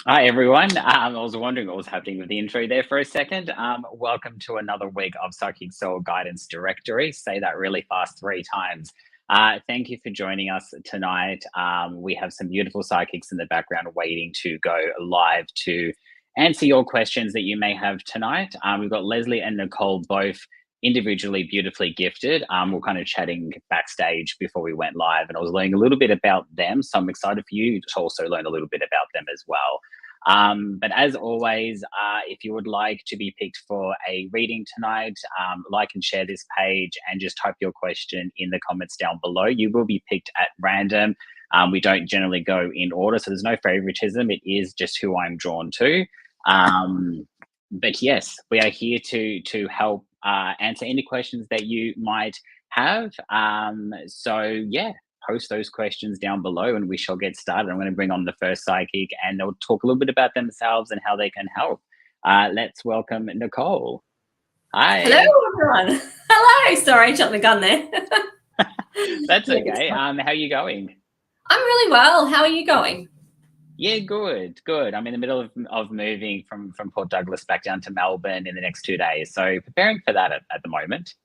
Hi, everyone. I was wondering what was happening with the intro there for a second. Welcome to another week of Psychic Soul Guidance Directory. Say that really fast 3 times. Thank you for joining us tonight. We have some beautiful psychics in the background waiting to go live to answer your questions that you may have tonight. We've got Lesley and Nicole, both individually beautifully gifted. We're kind of chatting backstage before we went live, and I was learning a little bit about them. So I'm excited for you to also learn a little bit about them as well. But as always, if you would like to be picked for a reading tonight, like and share this page and just type your question in the comments down below. You will be picked at random. We don't generally go in order, so there's no favoritism. It is just who I'm drawn to. But yes, we are here to help answer any questions that you might have. So yeah, post those questions down below and we shall get started. I'm going to bring on the first psychic and they'll talk a little bit about themselves and how they can help. Let's welcome Nicole. Hi. Hello, everyone. Hello. Sorry, I jumped the gun there. That's okay. How are you going? I'm really well. How are you going? Yeah, good. I'm in the middle of moving from Port Douglas back down to Melbourne in the next 2 days. So preparing for that at the moment.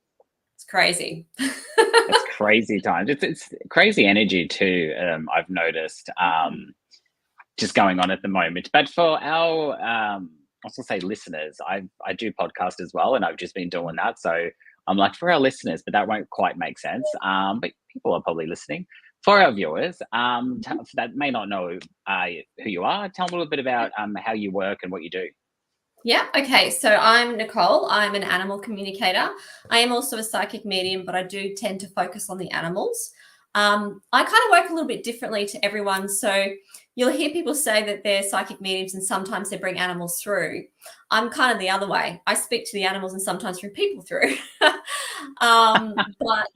It's crazy. It's crazy times. It's crazy energy too. I've noticed just going on at the moment. But for our, I was gonna say listeners, I do podcast as well, and I've just been doing that. So I'm like, for our listeners, but that won't quite make sense. But people are probably listening. For our viewers, that may not know who you are, tell them a little bit about how you work and what you do. Yeah. Okay. So I'm Nicole. I'm an animal communicator. I am also a psychic medium, but I do tend to focus on the animals. I kind of work a little bit differently to everyone. So you'll hear people say that they're psychic mediums and sometimes they bring animals through. I'm kind of the other way. I speak to the animals and sometimes bring people through. But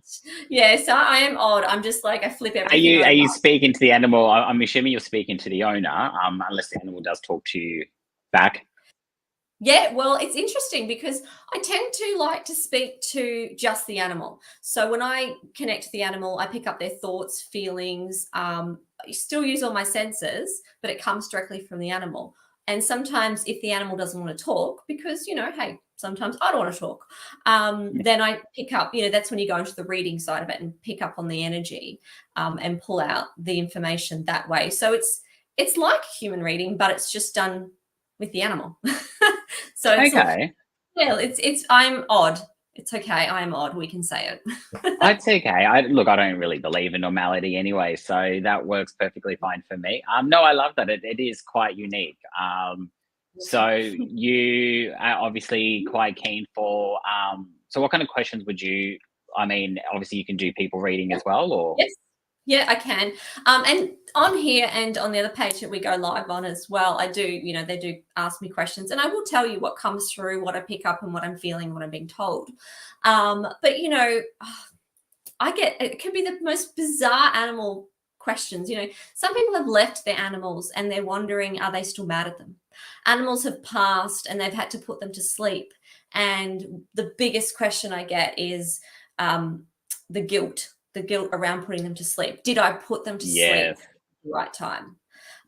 yeah, so I am odd. I'm just like, I flip everything over. Are you speaking to the animal? I'm assuming you're speaking to the owner, unless the animal does talk to you back. Yeah, well, it's interesting because I tend to like to speak to just the animal. So when I connect to the animal, I pick up their thoughts, feelings. I still use all my senses, but it comes directly from the animal. And sometimes if the animal doesn't want to talk, because, hey, sometimes I don't want to talk, then I pick up, that's when you go into the reading side of it and pick up on the energy and pull out the information that way. So it's like human reading, but it's just done with the animal. So it's okay. It's I'm odd. It's okay. I'm odd. We can say it. It's okay. I don't really believe in normality anyway, so that works perfectly fine for me. No, I love that. It is quite unique. So you are obviously quite keen for. So what kind of questions would you? I mean, obviously you can do people reading as well, or Yes. Yeah, I can. And on here and on the other page that we go live on as well, I do, they do ask me questions and I will tell you what comes through, what I pick up and what I'm feeling, what I'm being told. But, it could be the most bizarre animal questions. Some people have left their animals and they're wondering, are they still mad at them? Animals have passed and they've had to put them to sleep. And the biggest question I get is the guilt around putting them to sleep. Did I put them to sleep at the right time?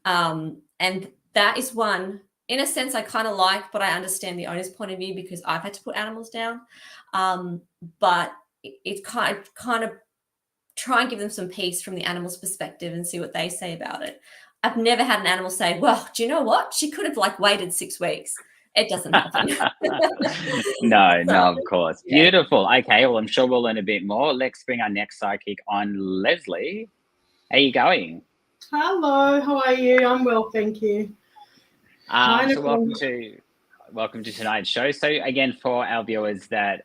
And that is one, in a sense, I kind of like, but I understand the owner's point of view because I've had to put animals down. But it's kind of try and give them some peace from the animal's perspective and see what they say about it. I've never had an animal say, well, do you know what? She could have waited 6 weeks. It doesn't happen. No, of course. Yeah. Beautiful. Okay, well, I'm sure we'll learn a bit more. Let's bring our next psychic on. Lesley, how are you going? Hello, how are you? I'm well, thank you. So welcome to tonight's show. So again, for our viewers that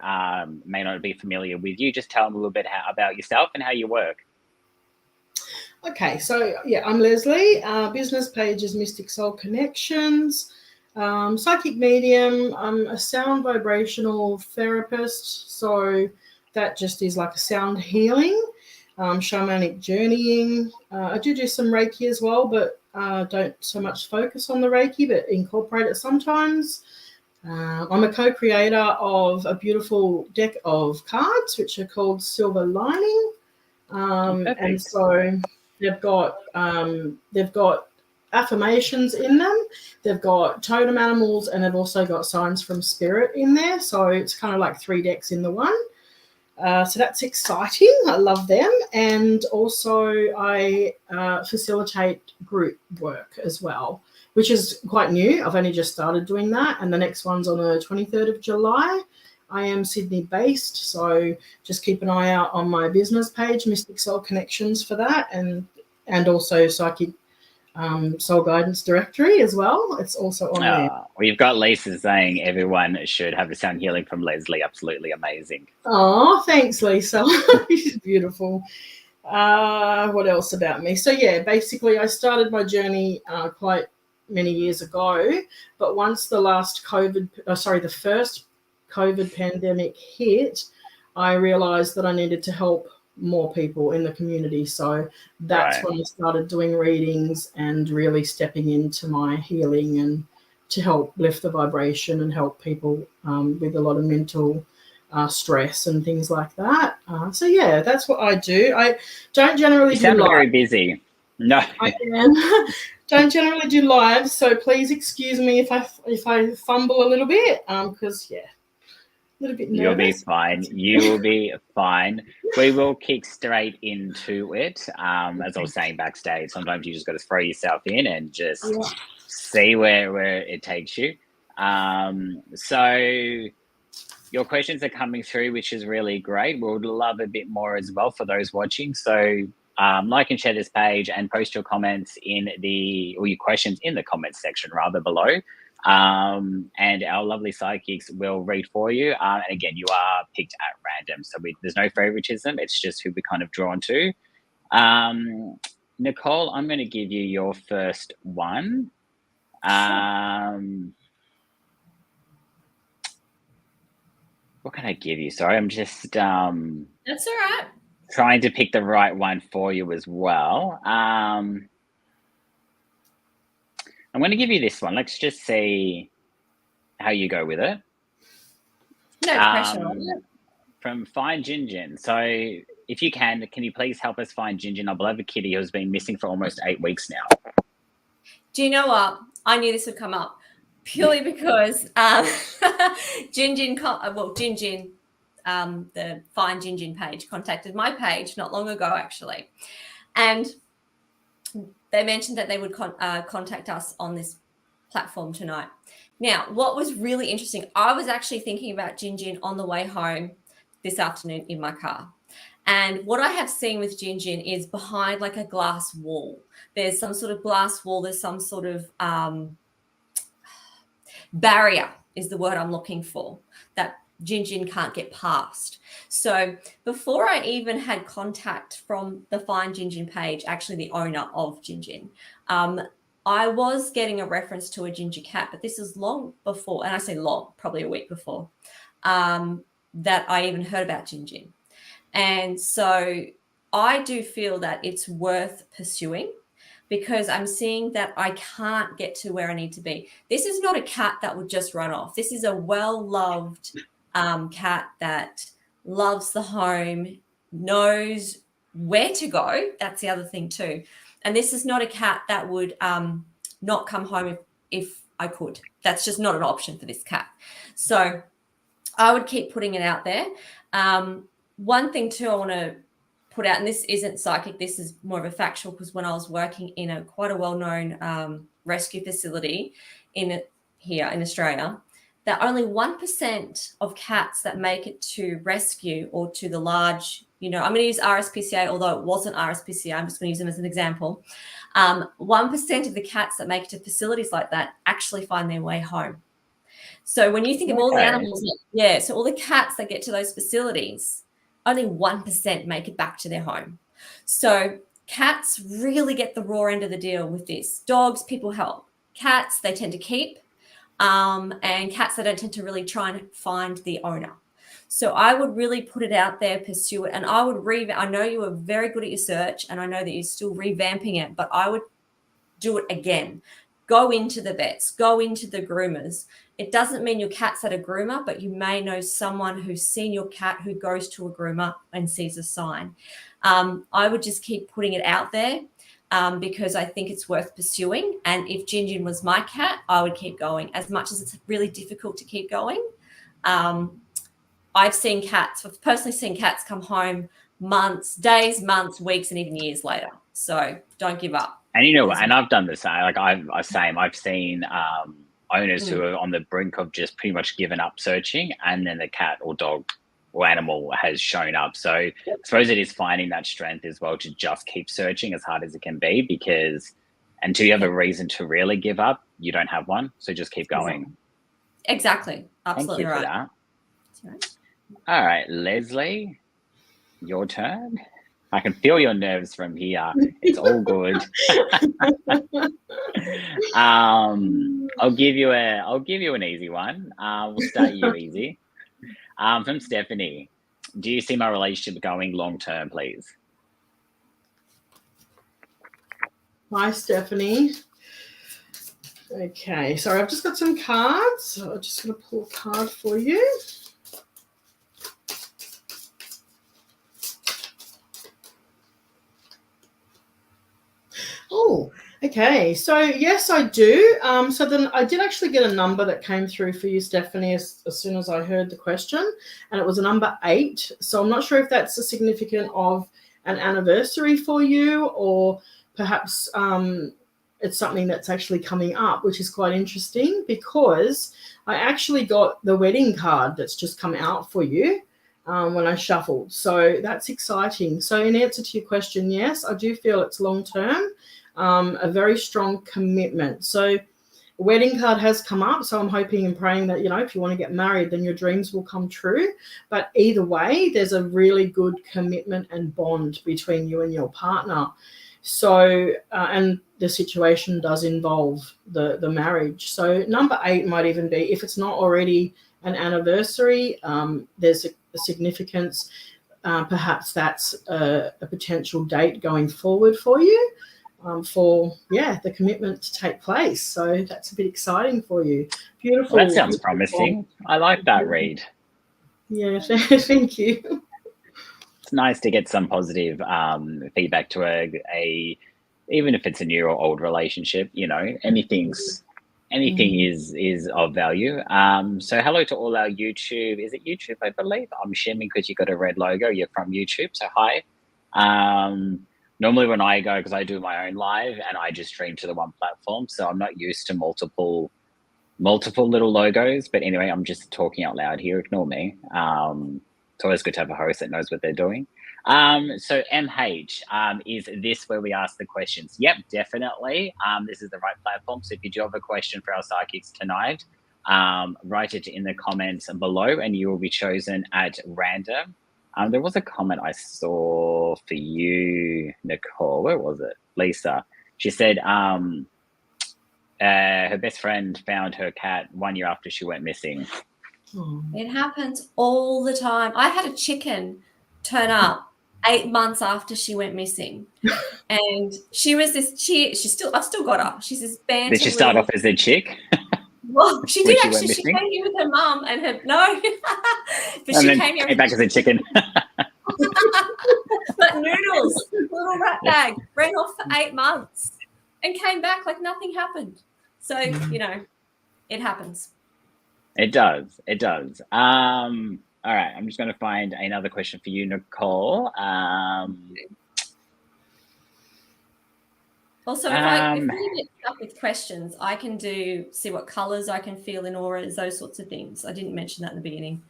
may not be familiar with you, just tell them a little bit about yourself and how you work. Okay, so yeah, I'm Lesley. Business page is Mystic Soul Connections. Psychic medium. I'm a sound vibrational therapist, so that just is like a sound healing, shamanic journeying. I do some Reiki as well, but don't so much focus on the Reiki, but incorporate it sometimes. I'm a co-creator of a beautiful deck of cards, which are called Silver Lining, and so they've got affirmations in them. They've got totem animals, and they've also got signs from spirit in there. So it's kind of like 3 decks in the one. So that's exciting. I love them. And also I facilitate group work as well, which is quite new. I've only just started doing that. And the next one's on the 23rd of July. I am Sydney based, so just keep an eye out on my business page, Mystic Soul Connections, for that, and also Psychic Soul Guidance Directory as well. It's also on there. We've got Lisa saying everyone should have the sound healing from Lesley. Absolutely amazing. Oh, thanks, Lisa. She's beautiful. What else about me? So yeah, basically I started my journey quite many years ago, but once the first COVID pandemic hit, I realized that I needed to help more people in the community. So that's when I started doing readings and really stepping into my healing and to help lift the vibration and help people with a lot of mental stress and things like that. So yeah, that's what I do. I don't generally do live. You sound very busy. No, I am. Don't generally do lives, so please excuse me if I fumble a little bit, because yeah. Little bit nervous. You'll be fine. You will be fine. We will kick straight into it. As I was saying backstage, sometimes you just got to throw yourself in and just see where it takes you. So your questions are coming through, which is really great. We would love a bit more as well for those watching. So like and share this page and post your comments or your questions in the comments section rather below. And our lovely psychics will read for you. And again, you are picked at random, so there's no favoritism. It's just who we're kind of drawn to. Nicole, I'm going to give you your first one. What can I give you? Sorry, I'm just that's all right. Trying to pick the right one for you as well. I'm going to give you this one. Let's just see how you go with it. No pressure on it. From Fine Jinjin. So if you can you please help us find Jinjin, our beloved kitty, who's been missing for almost 8 weeks now? Do you know what? I knew this would come up purely because Jinjin, the Fine Jinjin page contacted my page not long ago, actually. And they mentioned that they would contact us on this platform tonight. Now, what was really interesting, I was actually thinking about Jinjin on the way home this afternoon in my car. And what I have seen with Jinjin is behind like a glass wall. There's some sort of glass wall. There's some sort of barrier is the word I'm looking for, that Jinjin can't get past. So before I even had contact from the Fine Jinjin page, actually the owner of Jinjin, I was getting a reference to a ginger cat, but this is long before, and I say long, probably a week before, that I even heard about Jinjin. And so I do feel that it's worth pursuing because I'm seeing that I can't get to where I need to be. This is not a cat that would just run off. This is a well-loved cat that loves the home, knows where to go. That's the other thing too. And this is not a cat that would not come home if I could. That's just not an option for this cat. So I would keep putting it out there. One thing too I want to put out, and this isn't psychic, this is more of a factual, because when I was working in quite a well-known rescue facility here in Australia, that only 1% of cats that make it to rescue or to the large, I'm going to use RSPCA, although it wasn't RSPCA, I'm just going to use them as an example. 1% of the cats that make it to facilities like that actually find their way home. So when you think of all the animals, so all the cats that get to those facilities, only 1% make it back to their home. So cats really get the raw end of the deal with this. Dogs, people help. Cats, they tend to keep. And cats, they don't tend to really try and find the owner. So I would really put it out there, pursue it. And I would I know you are very good at your search, and I know that you're still revamping it, but I would do it again. Go into the vets, go into the groomers. It doesn't mean your cat's at a groomer, but you may know someone who's seen your cat who goes to a groomer and sees a sign. I would just keep putting it out there. because I think it's worth pursuing. And if Ginjin was my cat, I would keep going, as much as it's really difficult to keep going. I've personally seen cats come home days, months, weeks, and even years later. So don't give up. And you know what? And I've done the same. Like I've seen owners who are on the brink of just pretty much given up searching, and then the cat or dog or animal has shown up. So I suppose it is finding that strength as well to just keep searching as hard as it can be, because until you have a reason to really give up, you don't have one. So just keep going. Exactly. Absolutely. Thank you for that. Right. All right, Lesley, your turn. I can feel your nerves from here. It's all good. I'll give you an easy one. We'll start you easy. From Stephanie, do you see my relationship going long term, please? Hi, Stephanie. Okay, sorry, I've just got some cards. So I'm just going to pull a card for you. Oh, okay. So yes, I do. So then I did actually get a number that came through for you, Stephanie, as soon as I heard the question, and it was a number 8. So I'm not sure if that's a significant of an anniversary for you, or perhaps it's something that's actually coming up, which is quite interesting, because I actually got the wedding card that's just come out for you when I shuffled. So that's exciting. So in answer to your question, yes, I do feel it's long term. A very strong commitment. So wedding card has come up, so I'm hoping and praying that, if you want to get married, then your dreams will come true. But either way, there's a really good commitment and bond between you and your partner. So and the situation does involve the marriage. So number 8 might even be, if it's not already an anniversary, there's a significance. Perhaps that's a potential date going forward for you. For the commitment to take place. So that's a bit exciting for you. Beautiful. Well, that sounds promising. I like that read. Yeah, thank you. It's nice to get some positive feedback to a even if it's a new or old relationship. Anything is of value. So hello to all our YouTube. Is it YouTube? I believe I'm assuming, because you got a red logo. You're from YouTube, so hi. Normally when I go, because I do my own live and I just stream to the one platform, so I'm not used to multiple little logos. But anyway, I'm just talking out loud here. Ignore me. It's always good to have a host that knows what they're doing. So MH, is this where we ask the questions? Yep, definitely. This is the right platform. So if you do have a question for our psychics tonight, write it in the comments below and you will be chosen at random. There was a comment I saw for you, Nicole. Where was it? Lisa. She said her best friend found her cat 1 year after she went missing. It happens all the time. I had a chicken turn up 8 months after she went missing, and she was this. I've still got her. She's this banty. Did she start off as a chick? Well, she did actually. She came here with her mum and her but she came here back as a chicken. But noodles, little rat bag, ran off for 8 months and came back like nothing happened. So it happens. It does. All right, I'm just going to find another question for you, Nicole. Also, if we get stuck with questions, I can see what colours I can feel in auras, those sorts of things. I didn't mention that in the beginning.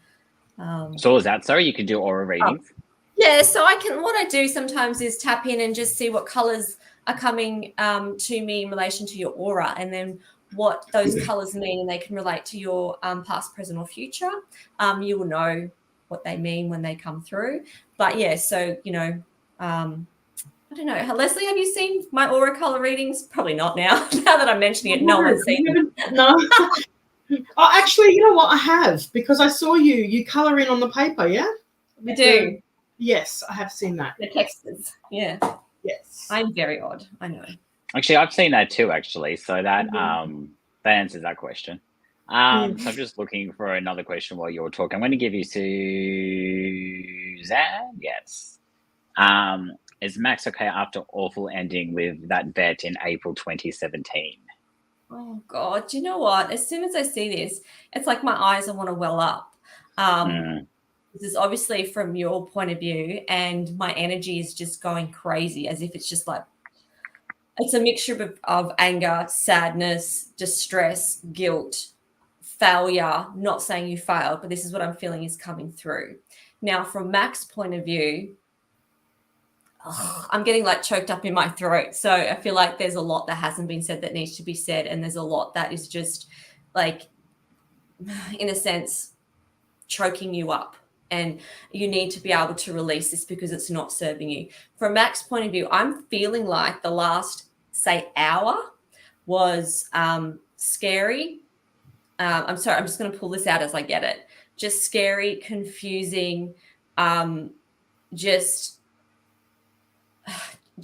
So is that so? You can do aura readings? Yeah, so what I do sometimes is tap in and just see what colours are coming to me in relation to your aura, and then what those colours mean, and they can relate to your past, present, or future. You will know what they mean when they come through. But yeah, so I don't know. Lesley, have you seen my aura color readings? Probably not now. Now that I'm mentioning it, no one's seen them. No. Oh, actually, you know what? I have, because I saw you color in on the paper, yeah? We do. Yes, I have seen that. The textures. Yeah. Yes. I'm very odd. I know. Actually, I've seen that too, actually. So that that answers that question. So I'm just looking for another question while you're talking. I'm going to give you Suzanne. Yes. Is Max okay after awful ending with that vet in April 2017? Oh God, do you know what? As soon as I see this, it's like my eyes want to well up. This is obviously from your point of view, and my energy is just going crazy, as if it's just like, it's a mixture of anger, sadness, distress, guilt, failure. Not saying you failed, but this is what I'm feeling is coming through. Now, from Mac's point of view, I'm getting like choked up in my throat. So I feel like there's a lot that hasn't been said that needs to be said. And there's a lot that is just like, in a sense, choking you up. And you need to be able to release this because it's not serving you. From Mac's point of view, I'm feeling like the last, say, hour was scary. I'm sorry, I'm just going to pull this out as I get it. Just scary, confusing, just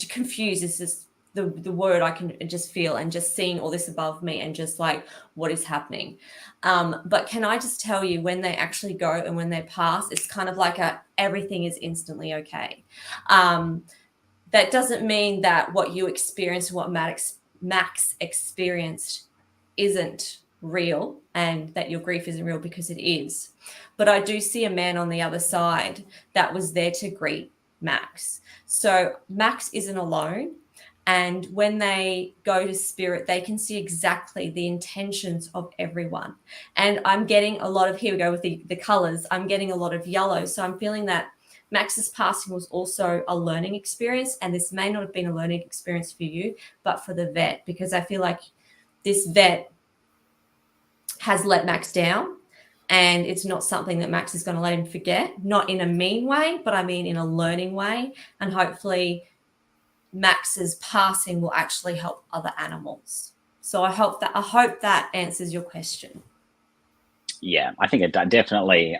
confused is just the word I can just feel, and just seeing all this above me and just like, what is happening? But can I just tell you, when they actually go and when they pass, it's kind of like everything is instantly okay. That doesn't mean that what you experienced, what Max experienced isn't real and that your grief isn't real, because it is. But I do see a man on the other side that was there to greet Max. So Max isn't alone. And when they go to spirit, they can see exactly the intentions of everyone. And I'm getting a lot of, here we go with the colors, I'm getting a lot of yellow. So I'm feeling that Max's passing was also a learning experience. And this may not have been a learning experience for you, but for the vet, because I feel like this vet has let Max down. And it's not something that Max is going to let him forget, not in a mean way, but I mean in a learning way. And hopefully Max's passing will actually help other animals. So I hope that answers your question. Yeah, I think it definitely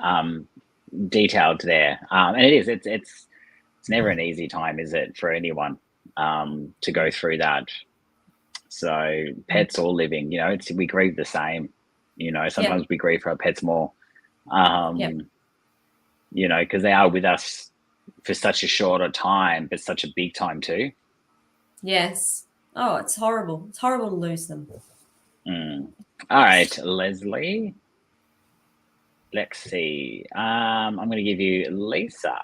detailed there, and it is. It's never an easy time, is it, for anyone to go through that? So pets or living, we grieve the same. Sometimes we grieve for our pets more, because they are with us for such a shorter time, but such a big time too. Yes. Oh, it's horrible. It's horrible to lose them. All right, Lesley. Let's see. I'm going to give you Lisa.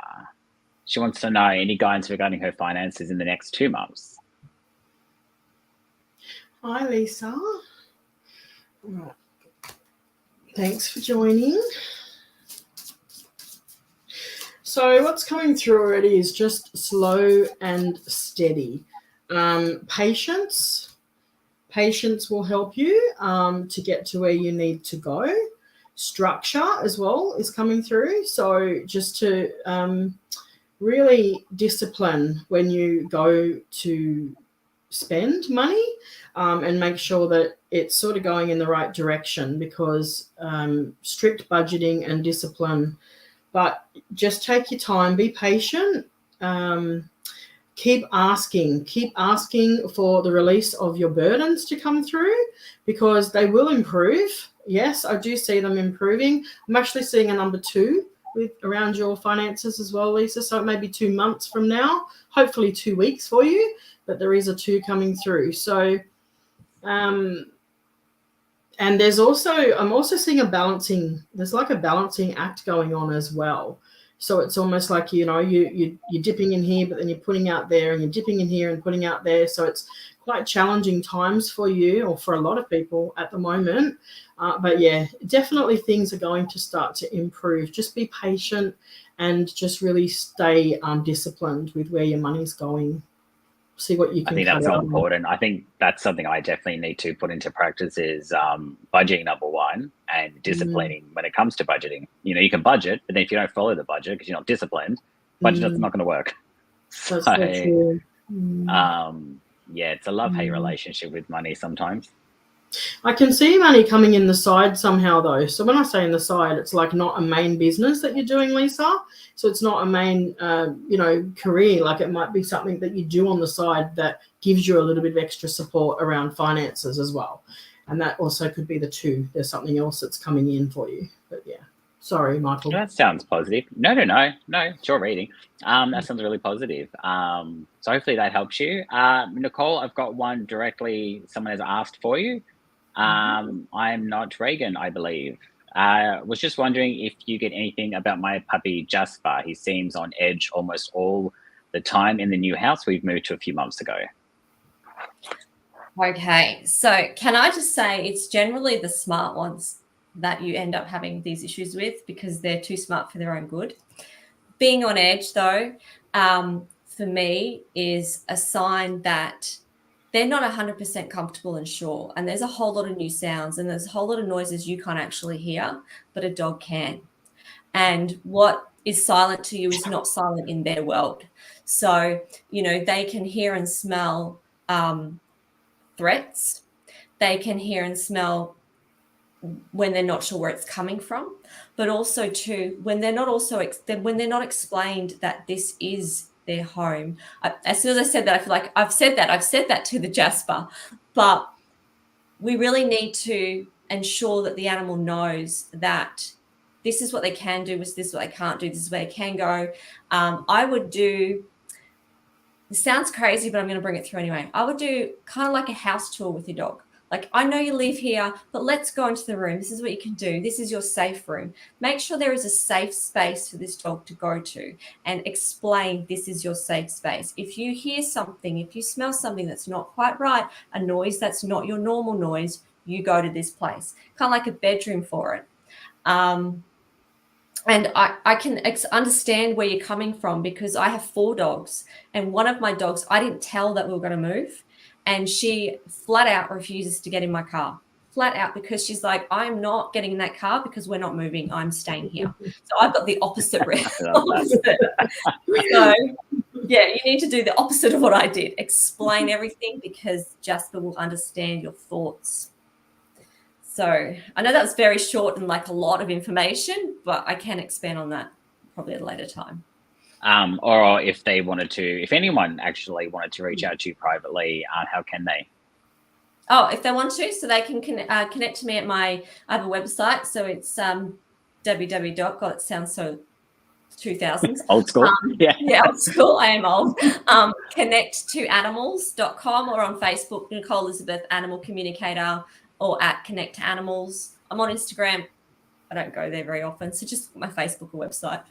She wants to know any guidance regarding her finances in the next 2 months. Hi, Lisa. All right. Thanks for joining. So what's coming through already is just slow and steady. Patience will help you to get to where you need to go. Structure as well is coming through. So just to really discipline when you go to spend money, and make sure that it's sort of going in the right direction, because strict budgeting and discipline. But just take your time, be patient, keep asking for the release of your burdens to come through, because they will improve. Yes, I do see them improving. I'm actually seeing a number 2 around your finances as well, Lisa. So it may be 2 months from now, hopefully 2 weeks for you, but there is a 2 coming through. So, and I'm also seeing there's like a balancing act going on as well. So it's almost like, you're dipping in here, but then you're putting out there, and you're dipping in here and putting out there. So it's quite challenging times for you, or for a lot of people at the moment. But yeah, definitely things are going to start to improve. Just be patient and just really stay disciplined with where your money's going. See what you can. I think that's so important. I think that's something I definitely need to put into practice is budgeting, number 1, and disciplining when it comes to budgeting. You can budget, but then if you don't follow the budget because you're not disciplined, budget's not going to work. That's so true. It's a love-hate relationship with money sometimes. I can see money coming in the side somehow, though. So when I say in the side, it's like not a main business that you're doing, Lisa. So it's not a main, career. Like it might be something that you do on the side that gives you a little bit of extra support around finances as well. And that also could be the 2. There's something else that's coming in for you. But yeah, Sorry, Michael. That sounds positive. No, it's your reading. That sounds really positive. So hopefully that helps you. Nicole, I've got one directly. Someone has asked for you. I'm not Reagan, I believe. Was just wondering if you get anything about my puppy Jasper. He seems on edge almost all the time in the new house we've moved to a few months ago. Okay, so can I just say it's generally the smart ones that you end up having these issues with because they're too smart for their own good. Being on edge, though, for me is a sign that they're not 100% comfortable and sure. And there's a whole lot of new sounds and there's a whole lot of noises you can't actually hear, but a dog can. And what is silent to you is not silent in their world. So, they can hear and smell threats. They can hear and smell when they're not sure where it's coming from, but also too when they're not explained that this is their home. As soon as I said that, I feel like I've said that to the Jasper, but we really need to ensure that the animal knows that this is what they can do, this is what they can't do, this is where they can go. I would do, it sounds crazy, but I'm going to bring it through anyway. I would do kind of like a house tour with your dog. Like, I know you live here, but let's go into the room. This is what you can do. This is your safe room. Make sure there is a safe space for this dog to go to and explain this is your safe space. If you hear something, if you smell something that's not quite right, a noise that's not your normal noise, you go to this place. Kind of like a bedroom for it. And I can understand where you're coming from because I have 4 dogs and one of my dogs, I didn't tell that we were going to move. And she flat out refuses to get in my car, flat out, because she's like, I'm not getting in that car because we're not moving. I'm staying here. So I've got the opposite. So, yeah, you need to do the opposite of what I did. Explain everything because Jasper will understand your thoughts. So I know that was very short and like a lot of information, but I can expand on that probably at a later time. Or if anyone actually wanted to reach out to you privately, how can they? Oh, if they want to, so they can connect to me at I have a website. So it's www. God, it sounds so 2000s. Old school. Yeah, old school. I am old. Connecttoanimals.com or on Facebook, Nicole Elizabeth Animal Communicator or at Connect to Animals. I'm on Instagram. I don't go there very often. So just my Facebook or website.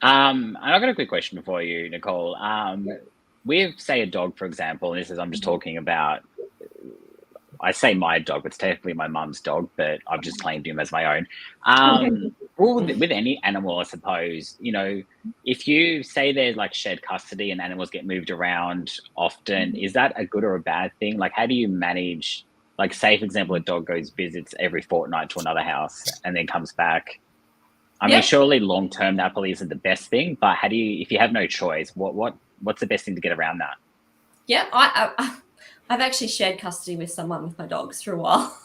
I've got a quick question for you, Nicole. With, say, a dog, for example, and I'm just talking about, I say my dog, it's technically my mum's dog, but I've just claimed him as my own. Well, with any animal, I suppose, if you say there's like shared custody and animals get moved around often, is that a good or a bad thing? Like, how do you manage, like, say, for example, a dog visits every fortnight to another house and then comes back? I mean, surely long term that probably isn't the best thing, but how do you, if you have no choice, what's the best thing to get around that? Yeah, I've actually shared custody with someone with my dogs for a while,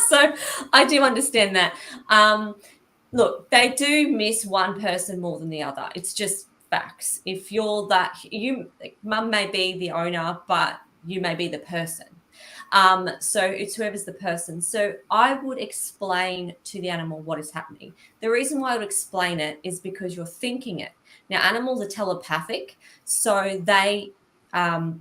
so I do understand that. Look, they do miss one person more than the other. It's just facts. If you're mum may be the owner, but you may be the person. So it's whoever's the person. So I would explain to the animal what is happening. The reason why I would explain it is because you're thinking it. Now, animals are telepathic, so they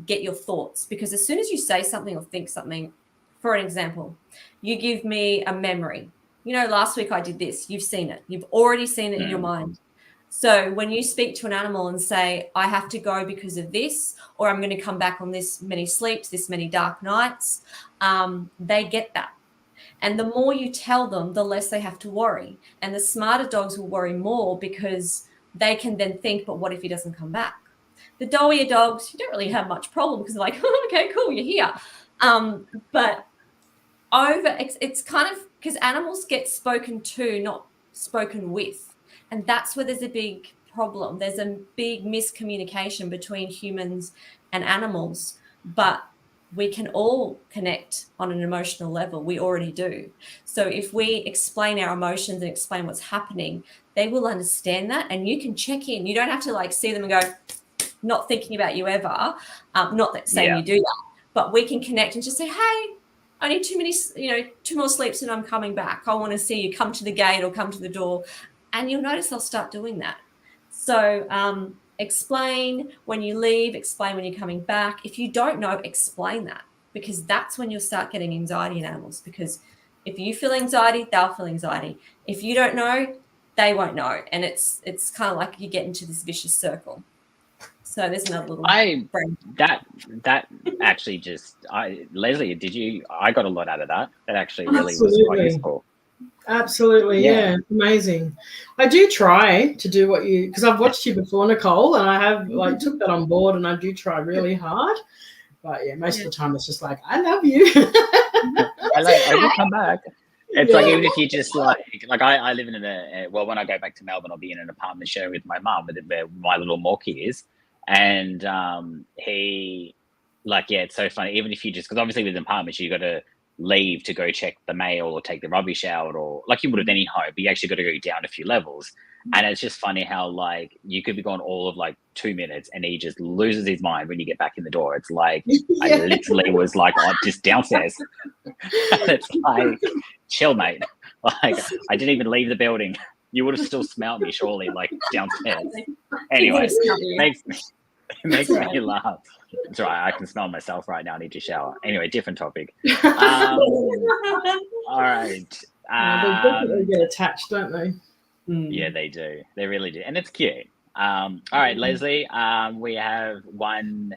get your thoughts, because as soon as you say something or think something, for an example, you give me a memory. Last week I did this. You've seen it. You've already seen it in your mind. So when you speak to an animal and say, I have to go because of this, or I'm going to come back on this many sleeps, this many dark nights, they get that. And the more you tell them, the less they have to worry. And the smarter dogs will worry more because they can then think, but what if he doesn't come back? The doughier dogs, you don't really have much problem because they're like, oh, okay, cool, you're here. But it's kind of because animals get spoken to, not spoken with. And that's where there's a big problem. There's a big miscommunication between humans and animals, but we can all connect on an emotional level. We already do. So if we explain our emotions and explain what's happening, they will understand that, and you can check in. You don't have to see them and go, not thinking about you ever. Not that saying you do that, but we can connect and just say, hey, I need two more sleeps and I'm coming back. I want to see you come to the gate or come to the door. And you'll notice they'll start doing that. So explain when you leave, explain when you're coming back. If you don't know, explain that, because that's when you'll start getting anxiety in animals. Because if you feel anxiety, they'll feel anxiety. If you don't know, they won't know. And it's kind of like you get into this vicious circle. So there's another little that actually Lesley, I got a lot out of that. That actually really was quite useful. Absolutely, yeah, amazing. I do try to do what you, because I've watched you before, Nicole, and I have took that on board, and I do try really hard. But yeah, most of the time it's just like, I love you. I will come back. It's like, even if you just I live in when I go back to Melbourne, I'll be in an apartment sharing with my mum, where my little Morkie is, and it's so funny. Even if you just, because obviously with apartments you got to leave to go check the mail or take the rubbish out, or like you would have any home, but you actually got to go down a few levels. And it's just funny how you could be gone all of 2 minutes and he just loses his mind when you get back in the door. It's like I literally was just downstairs. And it's like, chill, mate. I didn't even leave the building. You would have still smelled me, surely, downstairs. Anyway, it makes me laugh. It's all right. I can smell myself right now. I need to shower. Anyway, different topic. All right. They definitely get attached, don't they? Yeah, they do. They really do. And it's cute. All right, Lesley, we have one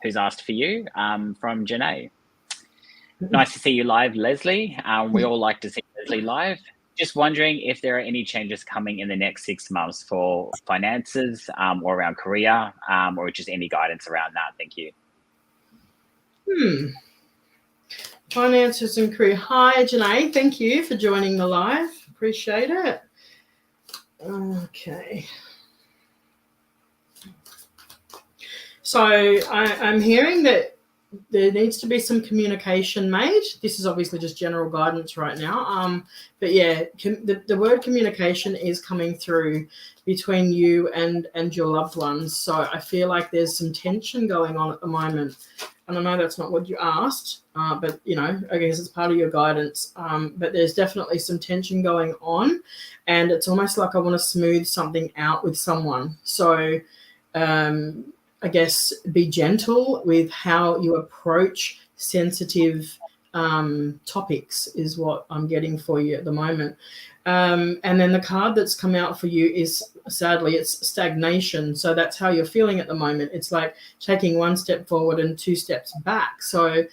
who's asked for you from Janae. Nice to see you live, Lesley. We all like to see Lesley live. Just wondering if there are any changes coming in the next 6 months for finances or around career, or just any guidance around that. Thank you. Finances and career. Hi, Janae. Thank you for joining the live. Appreciate it. Okay. So I'm hearing that there needs to be some communication made. This is obviously just general guidance right now. But yeah, the word communication is coming through between you and your loved ones. So I feel like there's some tension going on at the moment. And I know that's not what you asked, but, I guess it's part of your guidance. But there's definitely some tension going on. And it's almost like I want to smooth something out with someone. So I guess be gentle with how you approach sensitive topics is what I'm getting for you at the moment. And then the card that's come out for you is, sadly, it's stagnation. So that's how you're feeling at the moment. It's like taking one step forward and 2 steps back. So,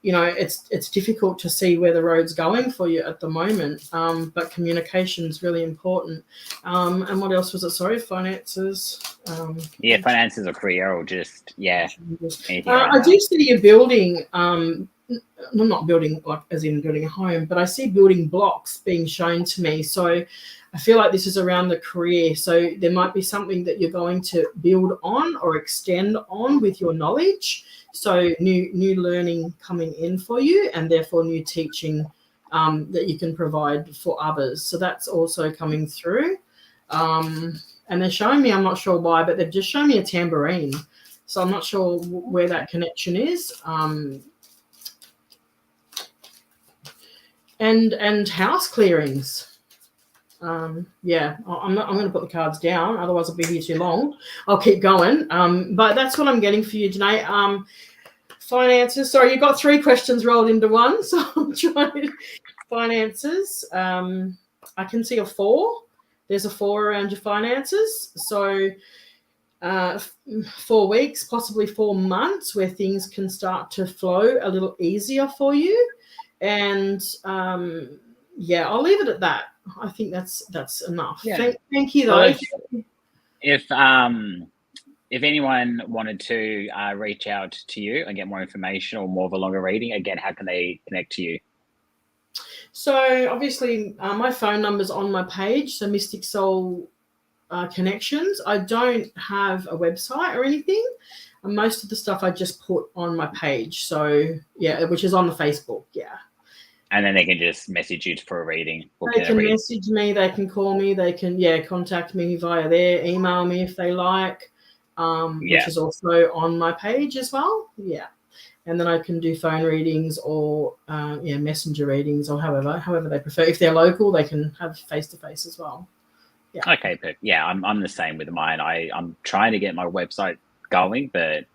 it's difficult to see where the road's going for you at the moment. But communication is really important. And what else was it? Sorry, finances. Finances or career, or just I do see you building. Not building as in building a home, but I see building blocks being shown to me. So I feel like this is around the career. So there might be something that you're going to build on or extend on with your knowledge. So new learning coming in for you, and therefore new teaching that you can provide for others. So that's also coming through. And they're showing me, I'm not sure why, but they've just shown me a tambourine. So I'm not sure where that connection is. And house clearings. I'm going to put the cards down, otherwise I'll be here too long. I'll keep going. But that's what I'm getting for you, Janae. Finances. Sorry, you got 3 questions rolled into one, so I'm trying. Finances. I can see a 4. There's a 4 around your finances. So 4 weeks, possibly 4 months, where things can start to flow a little easier for you. And I'll leave it at that. I think that's enough. Yeah. Thank you, though. If anyone wanted to reach out to you and get more information or more of a longer reading, again, how can they connect to you? So obviously my phone number's on my page, so Mystic Soul Connections. I don't have a website or anything. Most of the stuff I just put on my page. So, which is on the Facebook, And then they can just message you for a reading. They can message me. They can call me. They can, contact me via there, email me if they like, which is also on my page as well. Yeah. and then I can do phone readings or messenger readings or however they prefer. If they're local, they can have face-to-face as well. Yeah. Okay, perfect. Yeah, I'm the same with mine. I'm trying to get my website going, but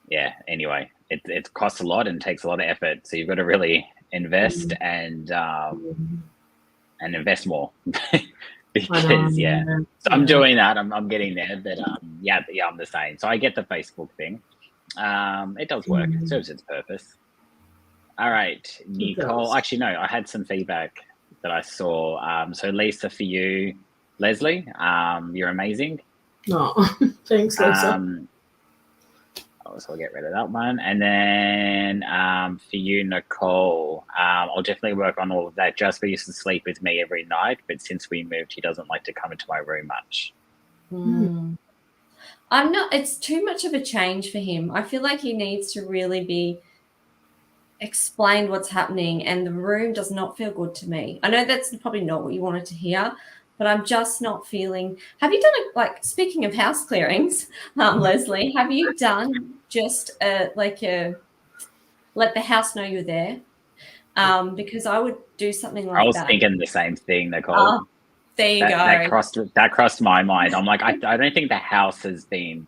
yeah, anyway, it costs a lot and takes a lot of effort. So you've got to really invest and invest more because So I'm doing that. I'm getting there, but yeah, I'm the same. So I get the Facebook thing. It does work. It serves its purpose. All right, Nicole. Actually, no, I had some feedback that I saw. So Lisa, for you, Lesley, you're amazing. Oh, thanks, Lisa. So I'll get rid of that one. And then for you, Nicole, I'll definitely work on all of that. Jasper used to sleep with me every night, but since we moved, he doesn't like to come into my room much. I'm not, it's too much of a change for him. I feel like he needs to really be explained what's happening, and the room does not feel good to me. I know that's probably not what you wanted to hear, but I'm just not feeling. Have you done it, like, speaking of house clearings, Lesley, have you done just let the house know you're there? Because I would do something like that. I was thinking the same thing, Nicole. There you go. That crossed my mind. I'm like, I don't think the house has been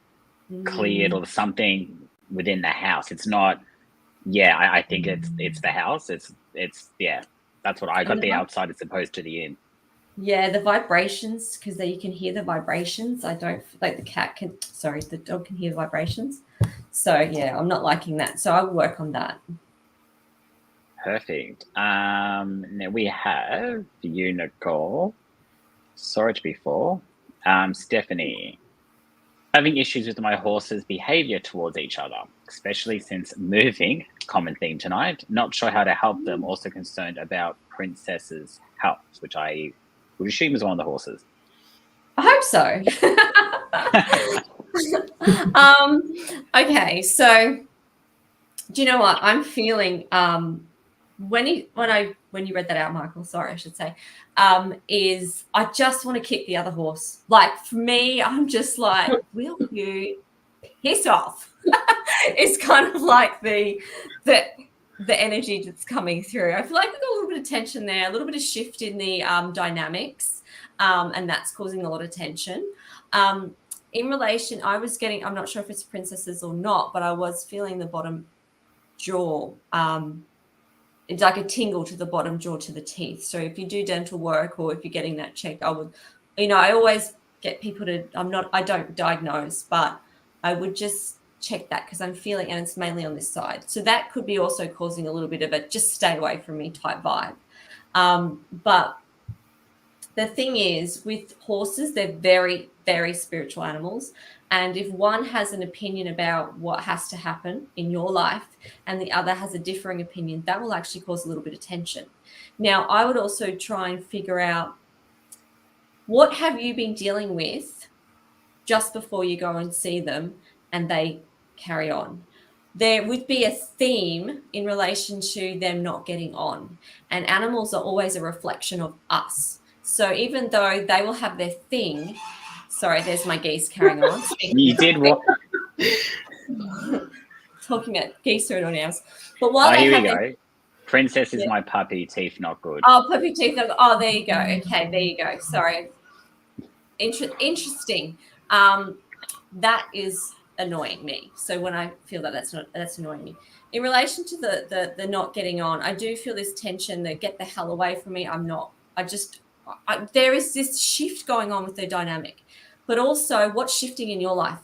cleared or something within the house. It's not. Yeah, I think it's the house. It's yeah. That's what I got. The outside as opposed to the in. Yeah, the vibrations, because you can hear the vibrations. I don't like the dog can hear the vibrations. So yeah, I'm not liking that. So I'll work on that. Perfect. Now we have you, Nicole. Sorry to be full. Stephanie. Having issues with my horse's behavior towards each other, especially since moving, common theme tonight. Not sure how to help them. Also concerned about Princess's health, which I would assume is one of the horses. I hope so. Okay, so do you know what I'm feeling? When you read that out, Michael, sorry, I should say, is I just want to kick the other horse. Like, for me, I'm just like, will you piss off? It's kind of like the energy that's coming through. I feel like we've got a little bit of tension there, a little bit of shift in the dynamics, and that's causing a lot of tension. In relation, I'm not sure if it's princesses or not, but I was feeling the bottom jaw. It's like a tingle to the bottom jaw to the teeth. So if you do dental work or if you're getting that checked, I would, I always get people to, I don't diagnose, but I would just check that because I'm feeling, and it's mainly on this side. So that could be also causing a little bit of a just stay away from me type vibe. But the thing is, with horses, they're very, very spiritual animals. And if one has an opinion about what has to happen in your life and the other has a differing opinion, that will actually cause a little bit of tension. Now, I would also try and figure out, what have you been dealing with just before you go and see them and they carry on? There would be a theme in relation to them not getting on. And animals are always a reflection of us. So even though they will have their thing, sorry, there's my geese carrying on. You did what? Talking about geese or anyone else. But while here we go. Princess is my puppy, teeth not good. Oh, puppy teeth not good. Oh, there you go. Okay, there you go. Sorry. Interesting. That is annoying me. So when I feel that's annoying me. In relation to the not getting on, I do feel this tension that get the hell away from me. There is this shift going on with the dynamic, but also what's shifting in your life?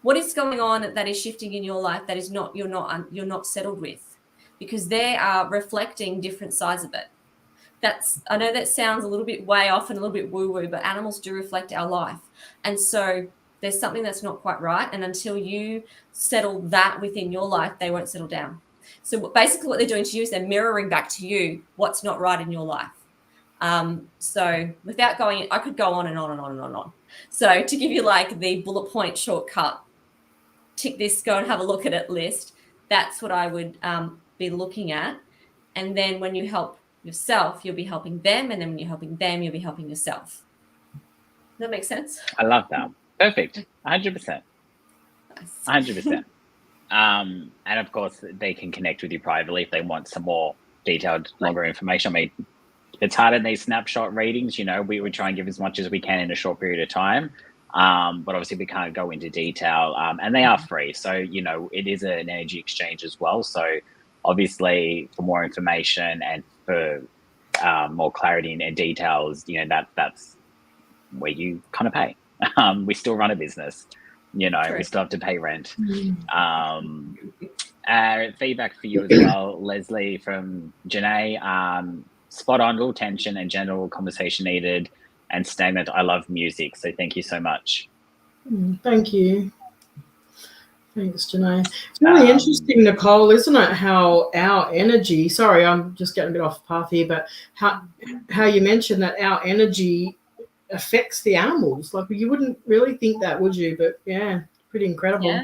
What is going on that is shifting in your life that is you're not settled with? Because they are reflecting different sides of it. I know that sounds a little bit way off and a little bit woo-woo, but animals do reflect our life. And so there's something that's not quite right. And until you settle that within your life, they won't settle down. So basically what they're doing to you is they're mirroring back to you what's not right in your life. So without going, I could go on and on and on and on and on. So to give you like the bullet point shortcut, tick this, go and have a look at it list. That's what I would be looking at. And then when you help yourself, you'll be helping them. And then when you're helping them, you'll be helping yourself. Does that make sense? I love that. Perfect. 100%. Nice. 100%. And of course, they can connect with you privately if they want some more detailed, longer information. I mean, it's hard in these snapshot readings. We try and give as much as we can in a short period of time. But obviously we can't go into detail, and they are free. So, it is an energy exchange as well. So obviously for more information and for more clarity and details, that's where you kind of pay. We still run a business, True. we still have to pay rent. Feedback for you as well, Lesley, from Janae. Spot on, little tension and general conversation needed, and stagnant. I love music, so thank you so much. Thank you. Thanks, Janae. It's really interesting, Nicole, isn't it? How our energy, sorry, I'm just getting a bit off path here, but how you mentioned that our energy affects the animals. Like, you wouldn't really think that, would you? But yeah, pretty incredible. Yeah.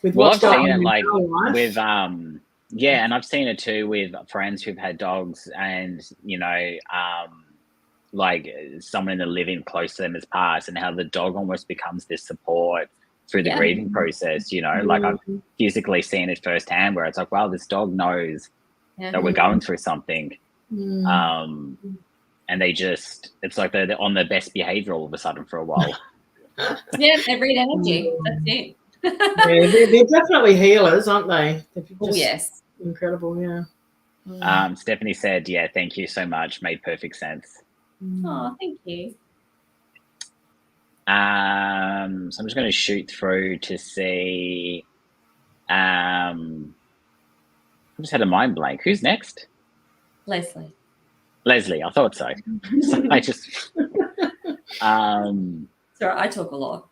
With Well, what's I've going seen on it in like our life. with and I've seen it too with friends who've had dogs, and like someone in the living close to them has passed, and how the dog almost becomes this support through the Yeah. grieving process. Like I've physically seen it firsthand, where it's like, wow, this dog knows that we're going through something, and it's like they're on their best behavior all of a sudden for a while. Yeah, they read energy. That's it. Yeah, they're definitely healers, aren't they? They're just Oh, yes. incredible. Yeah. Stephanie said, yeah, thank you so much, made perfect sense. Oh, thank you. So I'm just going to shoot through to see. I just had a mind blank. Who's next? Lesley. Lesley, I thought so. So I just. Sorry, I talk a lot.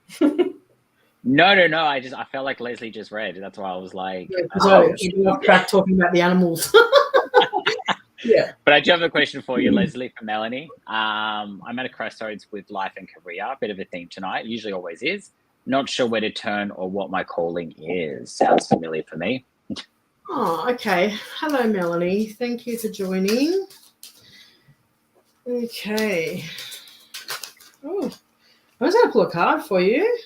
No. I felt like Lesley just read. That's why I was like. You're off track talking about the animals. Yeah. But I do have a question for you, Lesley, from Melanie. I'm at a crossroads with life and career. A bit of a theme tonight. Usually always is. Not sure where to turn or what my calling is. Sounds familiar for me. Oh, okay. Hello, Melanie. Thank you for joining. Okay. Oh, I was going to pull a card for you.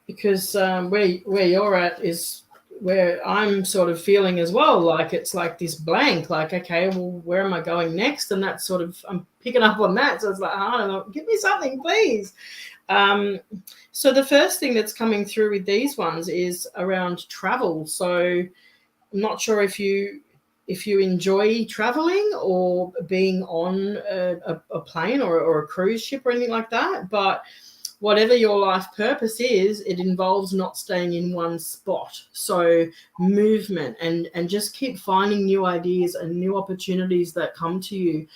Because where you're at is where I'm sort of feeling as well. Like, it's like this blank, like, okay, well, where am I going next? And that's sort of, I'm picking up on that. So it's like, I don't know, give me something, please. So the first thing that's coming through with these ones is around travel. So I'm not sure if you enjoy traveling or being on a plane or a cruise ship or anything like that, but whatever your life purpose is, it involves not staying in one spot. So movement and just keep finding new ideas and new opportunities that come to you,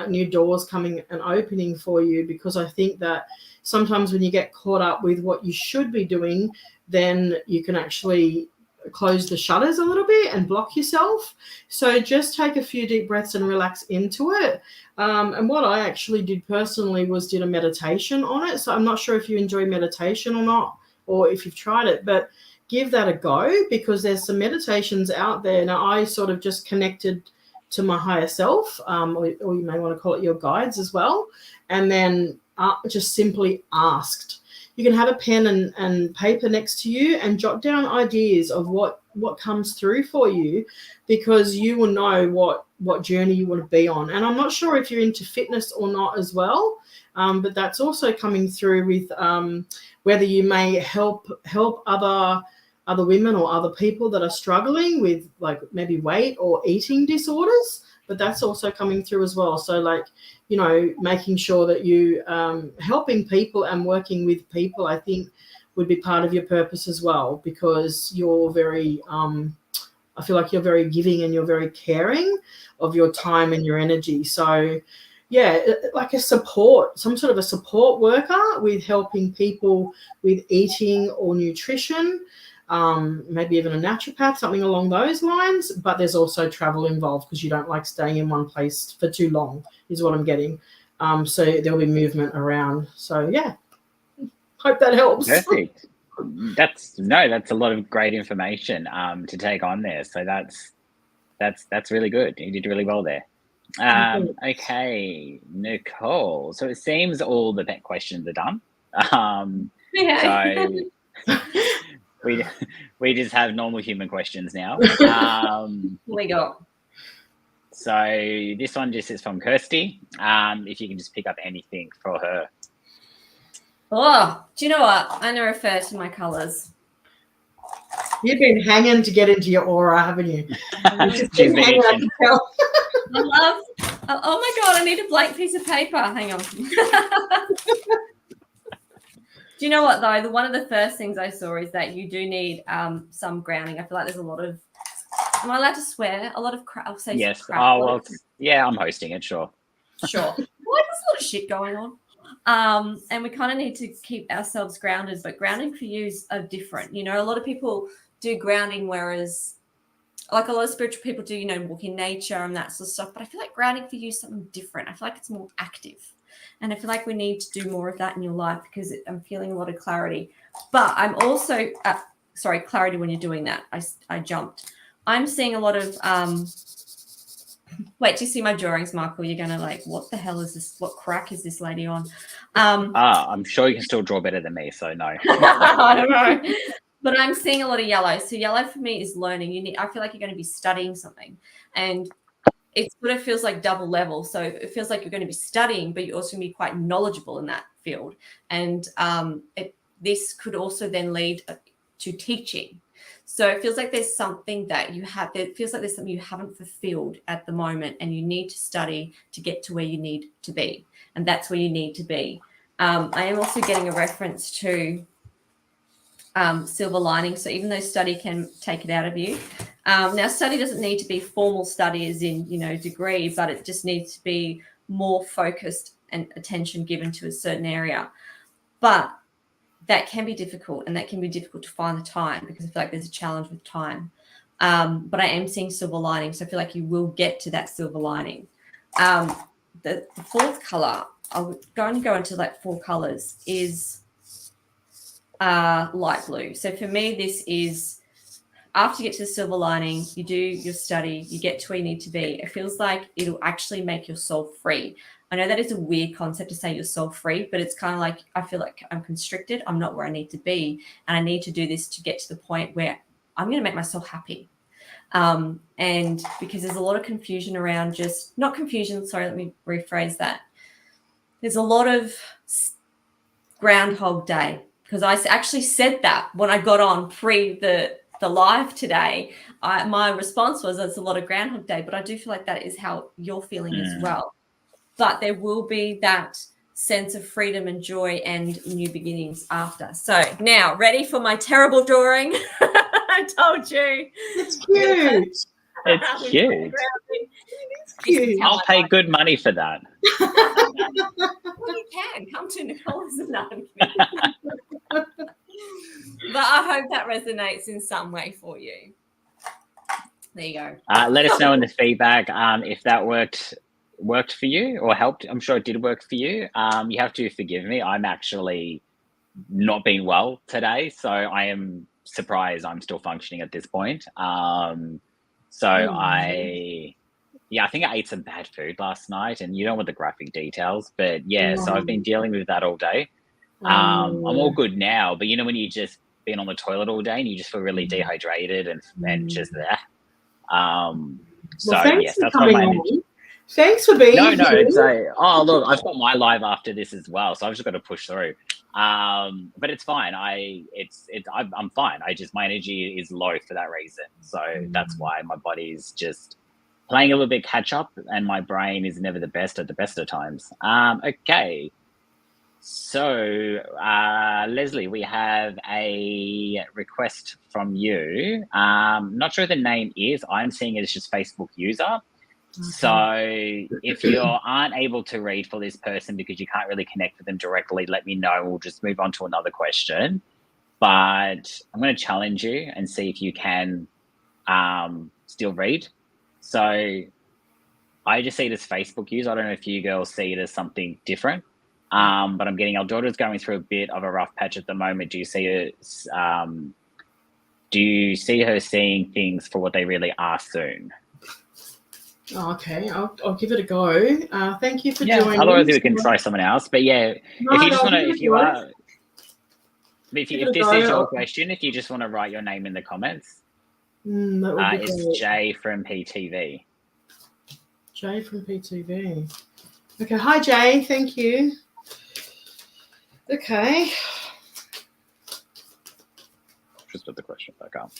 new doors coming and opening for you, because I think that sometimes when you get caught up with what you should be doing, then you can actually close the shutters a little bit and block yourself. So just take a few deep breaths and relax into it. And what I actually did personally was did a meditation on it. So I'm not sure if you enjoy meditation or not, or if you've tried it, but give that a go, because there's some meditations out there. Now, I sort of just connected to my higher self, or you may want to call it your guides as well, and then just simply asked. You can have a pen and paper next to you and jot down ideas of what comes through for you, because you will know what journey you want to be on. And I'm not sure if you're into fitness or not as well, but that's also coming through with whether you may help other women or other people that are struggling with, like, maybe weight or eating disorders. But that's also coming through as well. So, like, you know, making sure that you helping people and working with people, I think, would be part of your purpose as well, because you're very, I feel like you're very giving and you're very caring of your time and your energy. So, yeah, like some sort of a support worker with helping people with eating or nutrition. Maybe even a naturopath, something along those lines. But there's also travel involved, because you don't like staying in one place for too long, is what I'm getting. So there'll be movement around. So yeah, hope that helps. Perfect. That's a lot of great information to take on there. So that's really good. You did really well there. Okay, Nicole. So it seems all the pet questions are done. Yeah. So we just have normal human questions now. We got. So this one just is from Kirsty. If you can just pick up anything for her. Oh, do you know what? I'm going to refer to my colours. You've been hanging to get into your aura, haven't you? She's been itching. I love. Oh my God! I need a blank piece of paper. Hang on. Do you know what though? One of the first things I saw is that you do need some grounding. I feel like there's a lot of. Am I allowed to swear? A lot of crap. I'll say Yes. crap. Oh well. Yeah, I'm hosting it. Sure. Sure. Well, there's a lot of shit going on. And we kind of need to keep ourselves grounded, but grounding for you are different. You know, a lot of people do grounding, whereas like a lot of spiritual people do, you know, walk in nature and that sort of stuff. But I feel like grounding for you is something different. I feel like it's more active. And I feel like we need to do more of that in your life because I'm feeling a lot of clarity. But I'm also, clarity when you're doing that. I jumped. I'm seeing a lot of, wait, do you see my drawings, Michael? You're going to like, what the hell is this? What crack is this lady on? I'm sure you can still draw better than me, so no. I don't know. But I'm seeing a lot of yellow. So yellow for me is learning. I feel like you're going to be studying something. And it sort of feels like double level. So it feels like you're going to be studying, but you're also going to be quite knowledgeable in that field. And this could also then lead to teaching. So it feels like there's something that you have. It feels like there's something you haven't fulfilled at the moment, and you need to study to get to where you need to be. And that's where you need to be. I am also getting a reference to silver lining. So even though study can take it out of you. Now, study doesn't need to be formal study as in, you know, degree, but it just needs to be more focused and attention given to a certain area. But that can be difficult, and that can be difficult to find the time because I feel like there's a challenge with time. But I am seeing silver lining, so I feel like you will get to that silver lining. The fourth color, I'll go into like 4 colors, is light blue. So for me, this is after you get to the silver lining, you do your study, you get to where you need to be. It feels like it'll actually make your soul free. I know that is a weird concept to say you're soul free, but it's kind of like I feel like I'm constricted. I'm not where I need to be. And I need to do this to get to the point where I'm going to make myself happy. And because there's a lot of confusion around not confusion, sorry, let me rephrase that. There's a lot of Groundhog Day, because I actually said that when I got on pre the live today. My response was there's a lot of Groundhog Day, but I do feel like that is how you're feeling as well. But there will be that sense of freedom and joy and new beginnings after. So now, ready for my terrible drawing? I told you. It's cute. It's cute. It's cute. I'll pay good money for that. Well, you can. Come to Nicole Elizabeth. But I hope that resonates in some way for you. There you go. Let us know in the feedback if that worked for you or helped. I'm sure it did work for you. You have to forgive me. I'm actually not being well today, so I am surprised I'm still functioning at this point. I think I ate some bad food last night, and you don't want the graphic details, but so I've been dealing with that all day. I'm all good now, but you know when you just been on the toilet all day and you just feel really dehydrated and just there. Thanks that's what my energy. Thanks for being here. No, it's look, I've got my live after this as well, so I've just got to push through. But it's fine. I'm fine. My energy is low for that reason. So that's why my body's just playing a little bit catch up, and my brain is never the best at the best of times. Okay. So, Lesley, we have a request from you. Not sure who the name is. I'm seeing it as just Facebook user. Okay. So if you aren't able to read for this person because you can't really connect with them directly, let me know. We'll just move on to another question. But I'm going to challenge you and see if you can still read. So I just see it as Facebook use. I don't know if you girls see it as something different. But I'm getting our daughter's going through a bit of a rough patch at the moment. Do you see her seeing things for what they really are soon? Oh, okay, I'll give it a go. Thank you for joining. Otherwise we can try someone else. But if you just want to, If Give it a this go. is your question, if you just want to write your name in the comments, That would be it's great. Jay from PTV. Jay from PTV. Okay, hi Jay, thank you. Okay. Just put the question back up.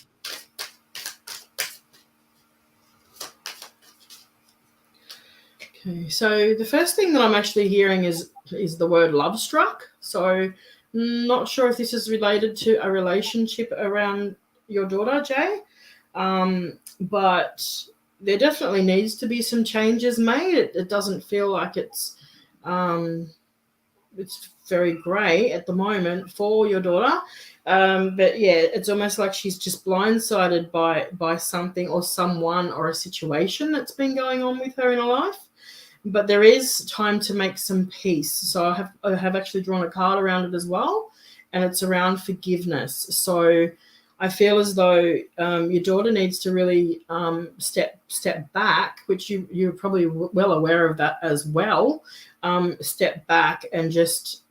Okay, so the first thing that I'm actually hearing is the word love struck. So not sure if this is related to a relationship around your daughter, Jay, but there definitely needs to be some changes made. It doesn't feel like it's very great at the moment for your daughter. But yeah, it's almost like she's just blindsided by something or someone or a situation that's been going on with her in her life. But there is time to make some peace. So I have actually drawn a card around it as well, and it's around forgiveness. So I feel as though your daughter needs to really step back, which you're probably well aware of that as well. Step back and just,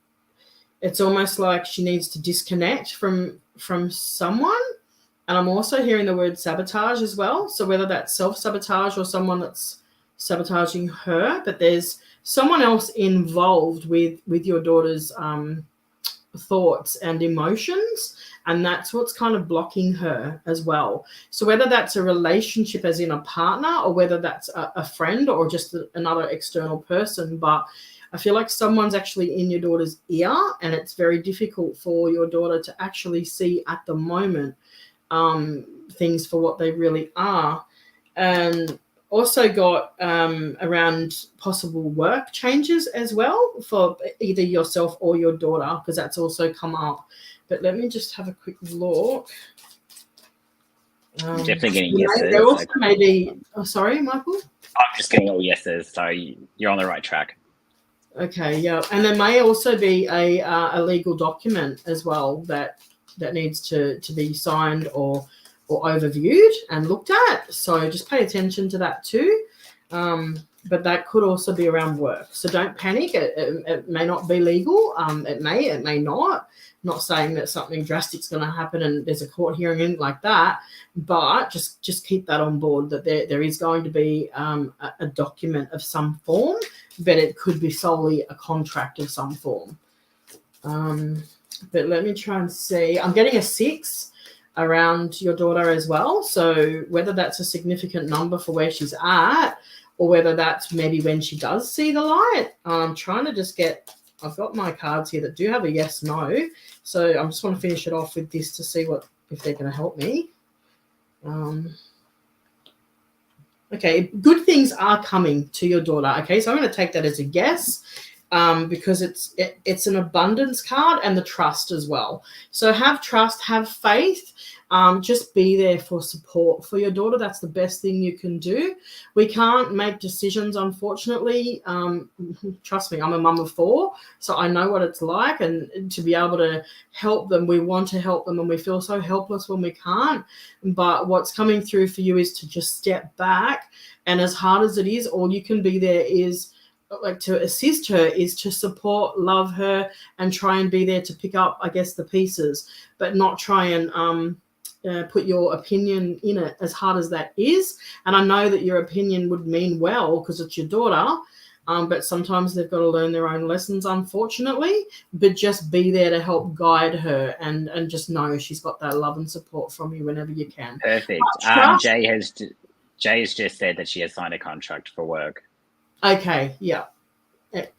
it's almost like she needs to disconnect from someone. And I'm also hearing the word sabotage as well. So whether that's self-sabotage or someone that's sabotaging her, but there's someone else involved with your daughter's thoughts and emotions, and that's what's kind of blocking her as well. So whether that's a relationship as in a partner, or whether that's a friend or just another external person, but I feel like someone's actually in your daughter's ear, and it's very difficult for your daughter to actually see at the moment things for what they really are. And also got around possible work changes as well for either yourself or your daughter, because that's also come up. But let me just have a quick look. Definitely getting yeses. There also may be, sorry, Michael? I'm just getting all yeses, so you're on the right track. Okay, yeah. And there may also be a legal document as well that needs to be signed or overviewed and looked at. So just pay attention to that too. But that could also be around work. So don't panic. It may not be legal. It may not. Not saying that something drastic is going to happen and there's a court hearing and like that, but just keep that on board, that there is going to be a document of some form, but it could be solely a contract of some form. But let me try and see. I'm getting a 6 around your daughter as well. So whether that's a significant number for where she's at, or whether that's maybe when she does see the light. I'm trying to just I've got my cards here that do have a yes, no. So I just want to finish it off with this to see if they're going to help me. Okay, good things are coming to your daughter. Okay, so I'm going to take that as a yes. Because it's an abundance card and the trust as well. So have trust, have faith, just be there for support for your daughter. That's the best thing you can do. We can't make decisions, unfortunately. Trust me, I'm a mum of 4, so I know what it's like, and to be able to help them, we want to help them, and we feel so helpless when we can't. But what's coming through for you is to just step back, and as hard as it is, all you can be there is like to assist her, is to support, love her, and try and be there to pick up, I guess, the pieces, but not try and put your opinion in it, as hard as that is. And I know that your opinion would mean well because it's your daughter, but sometimes they've got to learn their own lessons, unfortunately. But just be there to help guide her, and just know she's got that love and support from you whenever you can. Perfect. Jay has just said that she has signed a contract for work. Okay, yeah.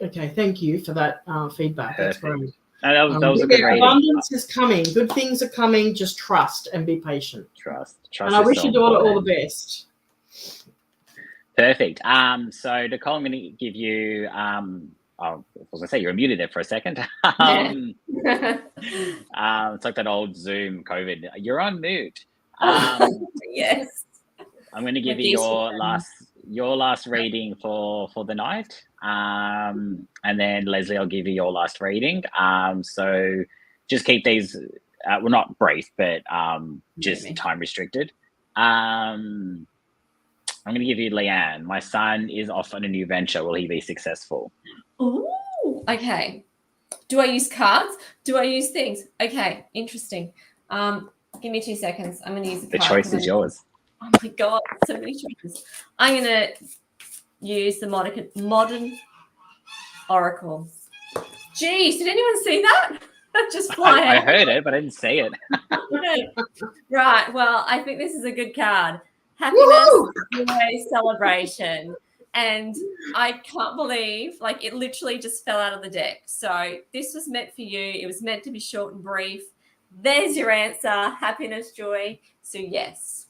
Okay, thank you for that feedback. Perfect. That's great. That was a good reading. Abundance is coming. Good things are coming. Just trust and be patient. Trust. And I wish your daughter all the best. Perfect. So Nicole, I'm going to give you. I was going to say you're muted there for a second. It's like that old Zoom COVID. You're on mute. Yes. I'm going to give you your last reading for the night, and then Lesley, I'll give you your last reading. So just keep these, well, not brief, but just time restricted. I'm going to give you Leanne. My son is off on a new venture. Will he be successful? Ooh, okay. Do I use cards? Do I use things? Okay, interesting. Give me 2 seconds. I'm going to use a card. The choice is yours. Oh my God, so many choices. I'm going to use the modern oracle. Geez, did anyone see that? Just fly I out. heard it, but I didn't see it. Right. Well, I think this is a good card. Happiness, joy, celebration. And I can't believe, like, it literally just fell out of the deck. So this was meant for you. It was meant to be short and brief. There's your answer. Happiness, joy. So yes.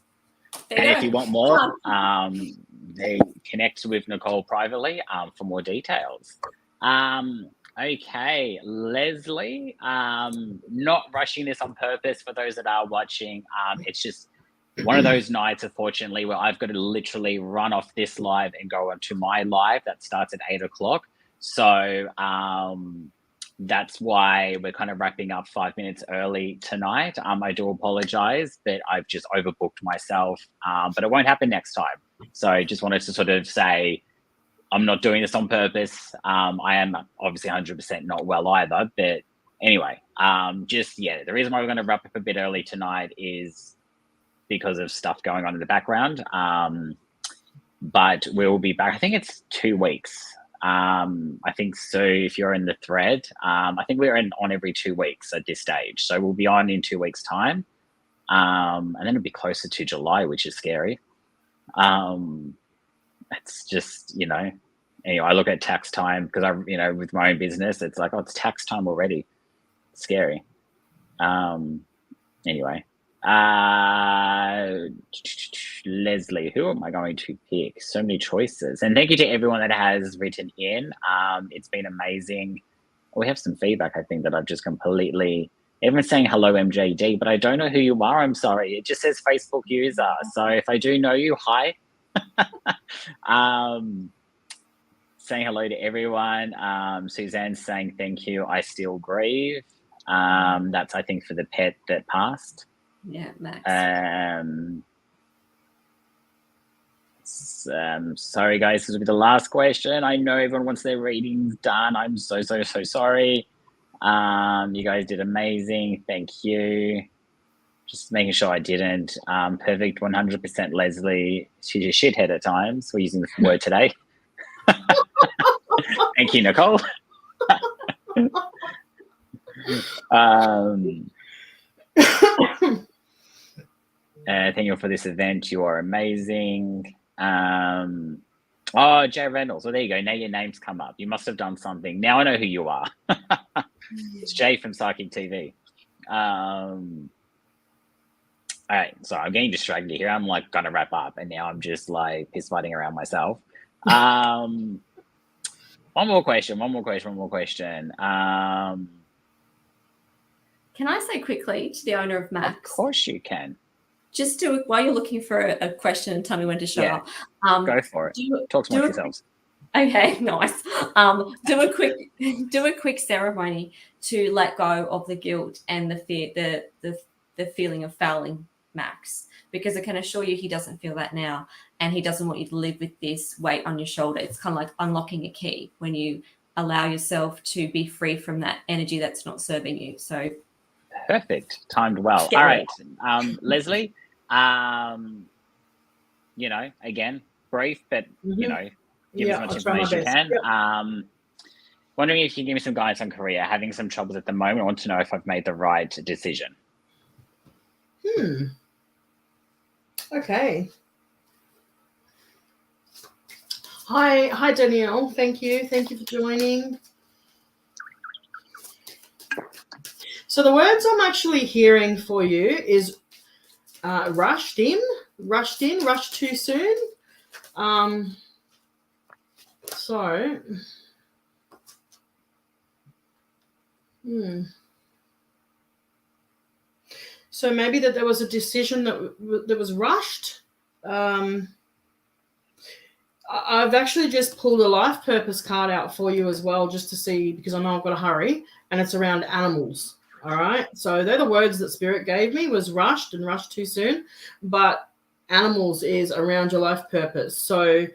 And if you want more, they connect with Nicole privately for more details. Okay, Lesley, not rushing this on purpose for those that are watching. It's just one of those nights, unfortunately, where I've got to literally run off this live and go onto my live that starts at 8 o'clock. So that's why we're kind of wrapping up 5 minutes early tonight. I do apologize, but I've just overbooked myself, but it won't happen next time. So I just wanted to sort of say, I'm not doing this on purpose. I am obviously 100% not well either, but anyway, the reason why we're going to wrap up a bit early tonight is because of stuff going on in the background. But we'll be back. I think it's 2 weeks. I think so. If you're in the thread, I think we're on every 2 weeks at this stage. So we'll be on in 2 weeks' time. And then it'll be closer to July, which is scary. It's just, anyway, I look at tax time because with my own business, it's like, oh, it's tax time already. It's scary. Anyway, Lesley, who am I going to pick? So many choices. And thank you to everyone that has written in. It's been amazing. We have some feedback, I think, that I've just completely... Everyone's saying hello, MJD, but I don't know who you are. I'm sorry. It just says Facebook user. So if I do know you, hi. Saying hello to everyone. Suzanne's saying thank you. I still grieve. That's, I think, for the pet that passed. Yeah, Max. Sorry, guys. This will be the last question. I know everyone wants their readings done. I'm so sorry. You guys did amazing. Thank you. Just making sure I didn't. Perfect 100% Lesley. She's a shithead at times. We're using the word today. Thank you, Nicole. Thank you for this event. You are amazing. Jay Reynolds. Well, there you go. Now your name's come up. You must have done something. Now I know who you are. It's Jay from Psychic TV. All right, so I'm getting distracted here. I'm like gonna wrap up, and now I'm just like piss fighting around myself. One more question. Can I say quickly to the owner of Max? Of course you can. Just while you're looking for a question and tell me when to shut up. Go for it. Talk amongst yourselves. Okay, nice. Do a quick ceremony to let go of the guilt and the fear, the feeling of failing Max, because I can assure you he doesn't feel that now, and he doesn't want you to live with this weight on your shoulder. It's kind of like unlocking a key when you allow yourself to be free from that energy that's not serving you. So perfect, timed well. All right, Lesley. Again, brief, but give as much information as you can. Yep. Wondering if you can give me some guidance on career. Having some troubles at the moment. I want to know if I've made the right decision. Okay. Hi, Danielle. Thank you for joining. So the words I'm actually hearing for you is rushed in, rushed too soon. So maybe that there was a decision that was rushed. I've actually just pulled a life purpose card out for you as well, just to see, because I know I've got to hurry, and it's around animals. All right. So they're the words that Spirit gave me, was rushed and rushed too soon, but animals is around your life purpose. So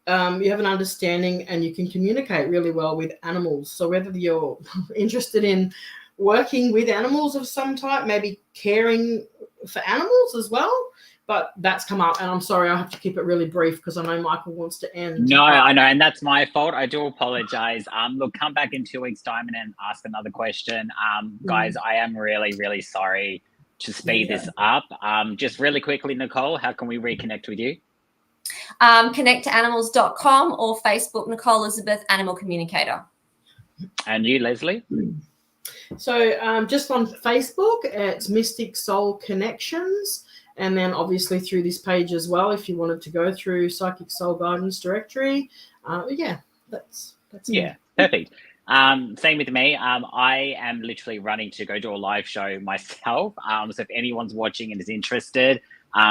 you have an understanding and you can communicate really well with animals. So whether you're interested in working with animals of some type, maybe caring for animals as well, but that's come up. And I'm sorry, I have to keep it really brief because I know Michael wants to end. No, I know, and that's my fault. I do apologize. Look, come back in 2 weeks' time and then ask another question. Guys, I am really, really sorry to speed this up. Just really quickly, Nicole, how can we reconnect with you? Connecttoanimals.com or Facebook, Nicole Elizabeth, Animal Communicator. And you, Lesley? So just on Facebook, it's Mystic Soul Connections. And then obviously through this page as well, if you wanted to go through Psychic Soul Guidance Directory. That's yeah, perfect. Same with me. I am literally running to go do a live show myself. So if anyone's watching and is interested,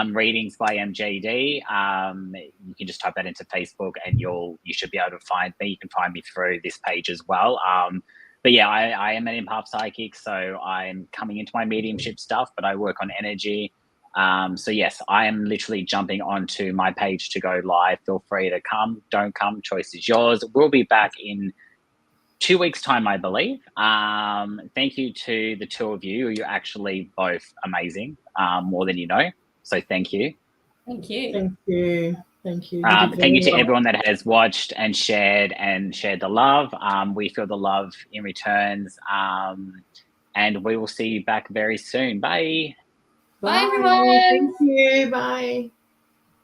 readings by MJD, you can just type that into Facebook and you should be able to find me. You can find me through this page as well. But yeah, I am an empath psychic, so I'm coming into my mediumship stuff, but I work on energy. So yes, I am literally jumping onto my page to go live. Feel free to come, don't come, choice is yours. We'll be back in 2 weeks' time, I believe. Thank you to the two of you. You're actually both amazing, more than you know. So thank you. Thank you. Thank you. Thank you. Thank you to everyone that has watched and shared the love. We feel the love in returns. And we will see you back very soon. Bye. Bye, everyone. Thank you. Bye.